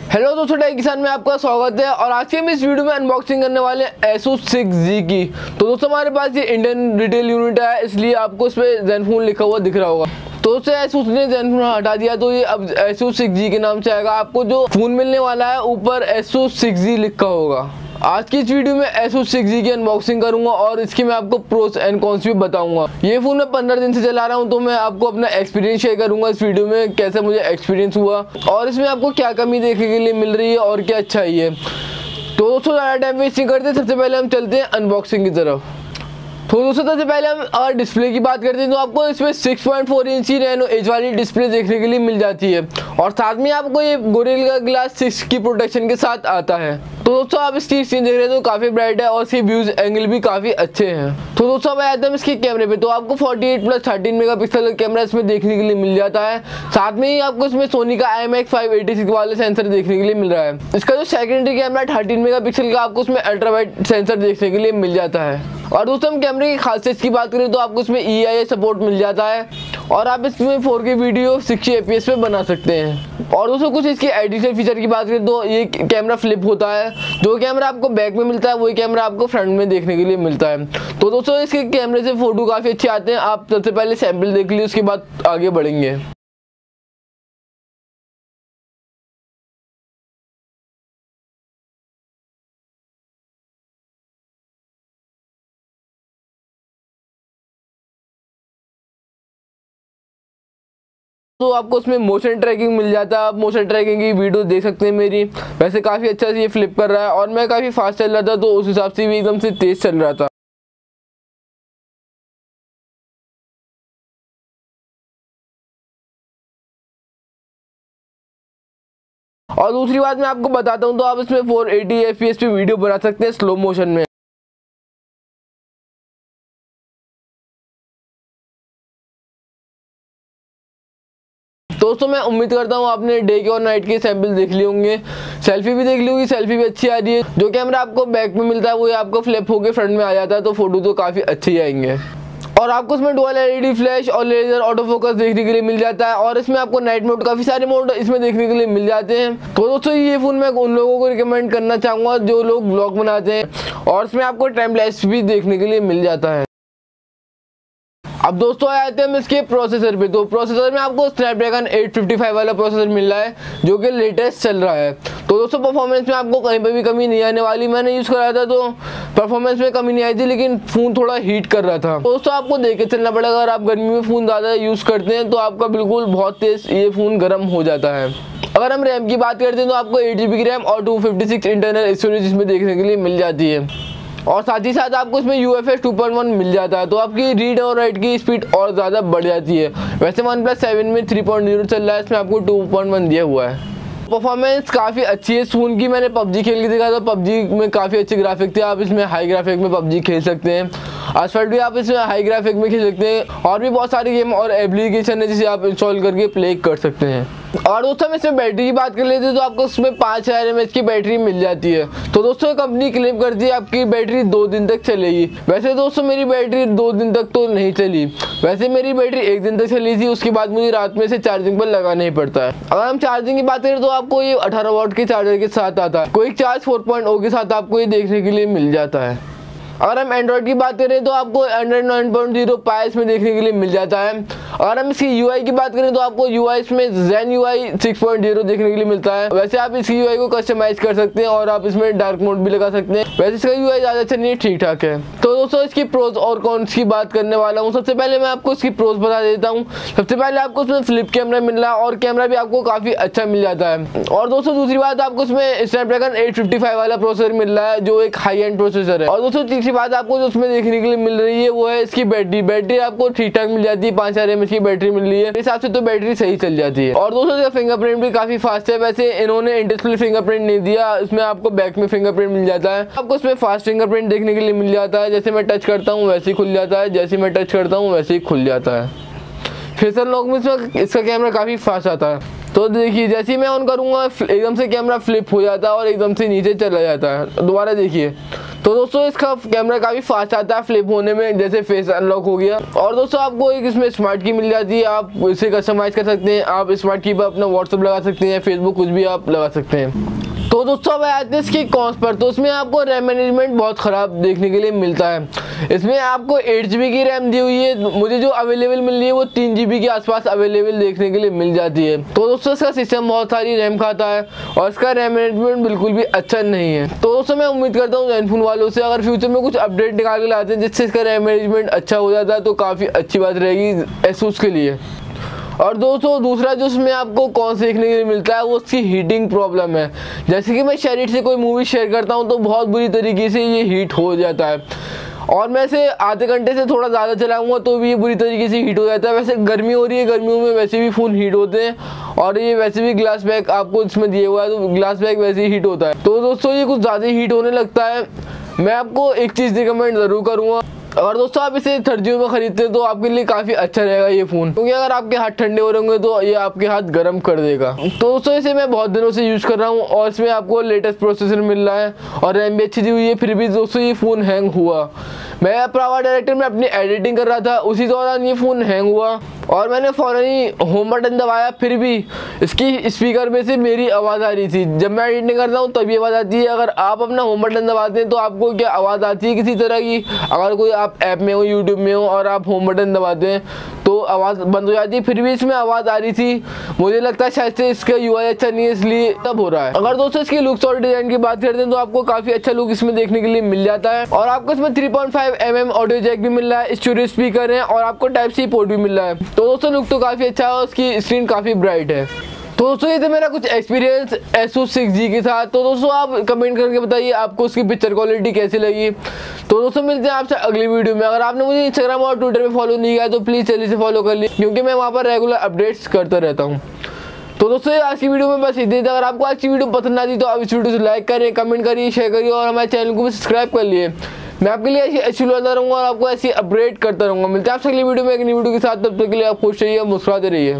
Hello दोस्तों, take किसान में आपका स्वागत है। और आज के हम इस वीडियो में अनबॉक्सिंग करने वाले Asus 6G की। तो दोस्तों हमारे पास ये इंडियन रिटेल यूनिट है, इसलिए आपको इस पर ज़ेनफोन लिखा हुआ दिख रहा होगा। तो दोस्तों Asus ने ज़ेनफोन हटा दिया, तो ये अब Asus 6G के नाम से आएगा। आपको जो फ़ोन मिलने वाला है ऊपर Asus 6G लिखा होगा। आज की इस वीडियो में Asus 6G की अनबॉक्सिंग करूंगा और इसकी मैं आपको प्रोस एंड कॉन्स भी बताऊंगा। ये फ़ोन मैं 15 दिन से चला रहा हूं, तो मैं आपको अपना एक्सपीरियंस शेयर करूंगा इस वीडियो में, कैसे मुझे एक्सपीरियंस हुआ और इसमें आपको क्या कमी देखने के लिए मिल रही है और क्या अच्छाई है। तो दोस्तों ज़्यादा टाइम वेस्ट नहीं करते, सबसे पहले हम चलते हैं अनबॉक्सिंग की तरफ। तो दोस्तों सबसे पहले हम अगर डिस्प्ले की बात करते हैं तो आपको इसमें 6.4 इंच की नैनो एज वाली डिस्प्ले देखने के लिए मिल जाती है और साथ में आपको ये गोरिल्ला ग्लास 6 की प्रोटेक्शन के साथ आता है। तो दोस्तों आप इसकी स्क्रीन देख रहे हैं तो काफ़ी ब्राइट है और इसके व्यूज एंगल भी काफ़ी अच्छे हैं। तो दोस्तों अब आते हैं इसके कैमरे पे। तो आपको 48+13 मेगापिक्सल का कैमरा इसमें देखने के लिए मिल जाता है। साथ में ही आपको इसमें सोनी का IMX586 वाले सेंसर देखने के लिए मिल रहा है। इसका जो सेकेंडरी कैमरा 13 मेगापिक्सल का, आपको उसमें अल्ट्रा वाइड सेंसर देखने के लिए मिल जाता है। और दोस्तों हम कैमरे की खासियत की बात करें तो आपको इसमें EIA सपोर्ट मिल जाता है और आप इसमें 4K वीडियो 60 FPS पे बना सकते हैं। और दोस्तों कुछ इसकी एडिशनल फीचर की बात करें तो ये कैमरा फ्लिप होता है। जो कैमरा आपको बैक में मिलता है वही कैमरा आपको फ्रंट में देखने के लिए मिलता है। तो दोस्तों इसके कैमरे से फोटो काफ़ी अच्छे आते हैं। आप सबसे पहले सैंपल देख लीजिए, उसके बाद आगे बढ़ेंगे। तो आपको उसमें मोशन ट्रैकिंग मिल जाता है, आप मोशन ट्रैकिंग की वीडियो देख सकते हैं मेरी। वैसे काफ़ी अच्छा से ये फ्लिप कर रहा है और मैं काफ़ी फास्ट चल रहा था तो उस हिसाब से भी एकदम से तेज़ चल रहा था। और दूसरी बात मैं आपको बताता हूँ, तो आप इसमें 480 FPS पे वीडियो बना सकते हैं स्लो मोशन में। दोस्तों मैं उम्मीद करता हूँ आपने डे के और नाइट के सैंपल देख लिए होंगे, सेल्फी भी देख ली होगी। सेल्फी भी अच्छी आ रही है। जो कैमरा आपको बैक में मिलता है वो आपको फ्लिप होकर फ्रंट में आ जाता है, तो फोटो तो काफ़ी अच्छे ही आएंगे। और आपको इसमें डुअल LED फ्लैश और लेजर ऑटो फोकस देखने के लिए मिल जाता है और इसमें आपको नाइट मोड, काफ़ी सारे मोड इसमें देखने के लिए मिल जाते हैं। तो दोस्तों ये फ़ोन मैं उन लोगों को रिकमेंड करना चाहूँगा जो लोग ब्लॉग बनाते हैं और इसमें आपको टाइम लैप्स भी देखने के लिए मिल जाता है। अब दोस्तों आते हैं हम इसके प्रोसेसर पे। तो प्रोसेसर में आपको स्नैपड्रैगन 855 वाला प्रोसेसर मिल रहा है जो कि लेटेस्ट चल रहा है। तो दोस्तों परफॉर्मेंस में आपको कहीं पर भी कमी नहीं आने वाली। मैंने यूज़ कराया था तो परफॉर्मेंस में कमी नहीं आई थी, लेकिन फ़ोन थोड़ा हीट कर रहा था। दोस्तों आपको देख के चलना पड़ेगा, अगर आप गर्मी में फ़ोन ज़्यादा यूज़ करते हैं तो आपका बिल्कुल बहुत तेज़ ये फ़ोन गर्म हो जाता है। अगर हम रैम की बात करते हैं तो आपको 8GB की रैम और 256 इंटरनल स्टोरेज इसमें देखने के लिए मिल जाती है। और साथ ही साथ आपको इसमें UFS 2.1 मिल जाता है, तो आपकी रीड और राइट की स्पीड और ज़्यादा बढ़ जाती है। वैसे OnePlus 7 में 3.0 चल रहा है, इसमें आपको 2.1 दिया हुआ है। परफॉर्मेंस काफ़ी अच्छी है इस फ़ोन की। मैंने PUBG खेल के देखा था, PUBG में काफ़ी अच्छे ग्राफिक थे। आप इसमें हाई ग्राफिक में PUBG खेल सकते हैं। आसफल्ट भी आप इसमें हाई ग्राफिक में खेल सकते हैं और भी बहुत सारी गेम और एप्लीकेशन है जिसे आप इंस्टॉल करके प्ले कर सकते हैं। और दोस्तों हम इसमें बैटरी की बात कर लेते हैं तो आपको इसमें 5000 mAh की बैटरी मिल जाती है। तो दोस्तों कंपनी क्लेम करती है आपकी बैटरी 2 दिन तक चलेगी। वैसे दोस्तों मेरी बैटरी 2 दिन तक तो नहीं चली, वैसे मेरी बैटरी 1 दिन तक चली थी। उसके बाद मुझे रात में से चार्जिंग पर लगाना ही पड़ता है। अगर हम चार्जिंग की बात करें तो आपको ये 18 वाट के चार्जर के साथ आता है। क्विक चार्ज 4.0 के साथ आपको ये देखने के लिए मिल जाता है। अगर हम एंड्रॉइड की बात करें तो आपको एंड्रॉइड 9.0 पाई इसमें देखने के लिए मिल जाता है। अगर हम इसकी UI की बात करें तो आपको UI इसमें Zen UI 6.0 देखने के लिए मिलता है। वैसे आप इसकी UI को कस्टमाइज कर सकते हैं और आप इसमें डार्क मोड भी लगा सकते हैं। वैसे इसका UI ज़्यादा अच्छा नहीं है, ठीक ठाक है। तो दोस्तों इसकी प्रोज और कॉन्स की बात करने वाला हूँ। सबसे पहले मैं आपको इसकी प्रोज बता देता हूँ। सबसे पहले आपको इसमें फ्लिप कैमरा मिल रहा है और कैमरा भी आपको काफ़ी अच्छा मिल जाता है। और दोस्तों दूसरी बात, आपको इसमें स्नैपड्रैगन 855 वाला प्रोसेसर मिल रहा है जो एक हाई एंड प्रोसेसर है। और दोस्तों तीसरी बात आपको जो उसमें देखने के लिए मिल रही है वो है इसकी बैटरी आपको ठीक ठाक मिल जाती है। 5000 mAh की बैटरी मिल रही है, मेरे हिसाब से तो बैटरी सही चल जाती है। और दोस्तों इसका फिंगरप्रिंट भी काफी फास्ट है। वैसे इन्होंने इन डिस्प्ले फिंगरप्रिंट नहीं दिया, इसमें आपको बैक में फिंगरप्रिंट मिल जाता है। आपको इसमें फास्ट फिंगरप्रिंट देखने के लिए मिल जाता है। जैसे मैं टच करता हूँ वैसे ही खुल जाता है, जैसे मैं टच करता हूँ वैसे ही खुल जाता है। फेस अनलॉक में इसका कैमरा काफी फास्ट आता है। तो देखिए जैसे ही मैं ऑन करूँगा एकदम से कैमरा फ्लिप हो जाता है और एकदम से नीचे चला जाता है। दोबारा देखिए तो दोस्तों इसका कैमरा काफ़ी फास्ट आता है फ्लिप होने में, जैसे फेस अनलॉक हो गया। और दोस्तों आपको एक इसमें स्मार्ट की मिल जाती है, आप इसे कस्टमाइज़ कर सकते हैं। आप स्मार्ट की पर अपना व्हाट्सअप लगा सकते हैं, फेसबुक कुछ भी आप लगा सकते हैं। तो दोस्तों अब आते हैं इसकी कॉन्स पर। तो इसमें आपको रैम मैनेजमेंट बहुत ख़राब देखने के लिए मिलता है। इसमें आपको 8 GB की रैम दी हुई है, मुझे जो अवेलेबल मिल रही है वो 3 GB के आसपास अवेलेबल देखने के लिए मिल जाती है। तो दोस्तों इसका सिस्टम बहुत सारी रैम खाता है और इसका रैम मैनेजमेंट बिल्कुल भी अच्छा नहीं है। तो दोस्तों मैं उम्मीद करता हूँ ज़ेनफोन वालों से अगर फ्यूचर में कुछ अपडेट निकाल के लाते हैं जिससे इसका रैम मैनेजमेंट अच्छा हो जाता है तो काफ़ी अच्छी बात रहेगी एसूस के लिए। और दोस्तों दूसरा जो इसमें आपको कौन से देखने के लिए मिलता है वो उसकी हीटिंग प्रॉब्लम है। जैसे कि मैं शेयर से कोई मूवी शेयर करता हूँ तो बहुत बुरी तरीके से ये हीट हो जाता है, और मैं इसे आधे घंटे से थोड़ा ज़्यादा चलाऊँगा तो भी ये बुरी तरीके से हीट हो जाता है। वैसे गर्मी हो रही है, गर्मियों में वैसे भी फ़ोन हीट होते हैं, और ये वैसे भी ग्लास बैग आपको इसमें दिया हुआ है तो ग्लास बैग वैसे ही हीट होता है। तो दोस्तों ये कुछ ज़्यादा हीट होने लगता है। मैं आपको एक चीज़ रिकमेंड ज़रूर करूँगा, अगर दोस्तों आप इसे सर्दियों में खरीदते हैं तो आपके लिए काफ़ी अच्छा रहेगा ये फ़ोन, क्योंकि अगर आपके हाथ ठंडे हो रहेंगे तो ये आपके हाथ गर्म कर देगा। तो दोस्तों इसे मैं बहुत दिनों से यूज़ कर रहा हूँ और इसमें आपको लेटेस्ट प्रोसेसर मिल रहा है और रैम भी अच्छी दी हुई है। फिर भी दोस्तों ये फ़ोन हैंग हुआ। मैं प्राइवेट डायरेक्टर में अपनी एडिटिंग कर रहा था, उसी दौरान ये फ़ोन हैंग हुआ और मैंने फ़ौरन ही होम बटन दबाया, फिर भी इसकी स्पीकर में से मेरी आवाज़ आ रही थी। जब मैं एडिटिंग करता हूँ तभी आवाज़ आती है। अगर आप अपना होम बटन दबाते हैं तो आपको क्या आवाज़ आती है किसी तरह की? अगर कोई आप ऐप में हो, यूट्यूब में हो और आप होम बटन दबाते हैं तो आवाज़ बंद हो जाती है। फिर भी इसमें आवाज़ आ रही थी। मुझे लगता है शायद से इसका UI अच्छा नहीं है, इसलिए तब हो रहा है। अगर दोस्तों इसकी लुक्स और डिज़ाइन की बात करते हैं तो आपको काफ़ी अच्छा लुक इसमें देखने के लिए मिल जाता है, और आपको इसमें 3.5 mm ऑडियो जैक भी मिल रहा है, स्टोरेज स्पीकर है और आपको Type-C पोर्ट भी मिल रहा है। तो दोस्तों लुक तो काफ़ी अच्छा है और उसकी स्क्रीन काफ़ी ब्राइट है। तो दोस्तों ये था मेरा कुछ एक्सपीरियंस Asus 6G के साथ। तो दोस्तों आप कमेंट करके बताइए आपको उसकी पिक्चर क्वालिटी कैसी लगी। तो दोस्तों मिलते हैं आपसे अगली वीडियो में। अगर आपने मुझे इंस्टाग्राम और ट्विटर पे फॉलो नहीं किया तो प्लीज़ जल्दी से फॉलो कर लीजिए, क्योंकि मैं वहाँ पर रेगुलर अपडेट्स करता रहता हूँ। तो दोस्तों आज की वीडियो में बस इतना था। अगर आपको आज की वीडियो पसंद आती तो आप इस वीडियो से लाइक करें, कमेंट करिए, शेयर करिए और हमारे चैनल को भी सब्सक्राइब कर लिए। मैं आपके लिए ऐसी लाता रहूँगा और आपको ऐसी अपडेट करता रहूँगा। मिलते हैं आपसे अगली वीडियो में एक नई वीडियो के साथ। तब तक के लिए आप खुश रहिए, मुस्कुराते रहिए।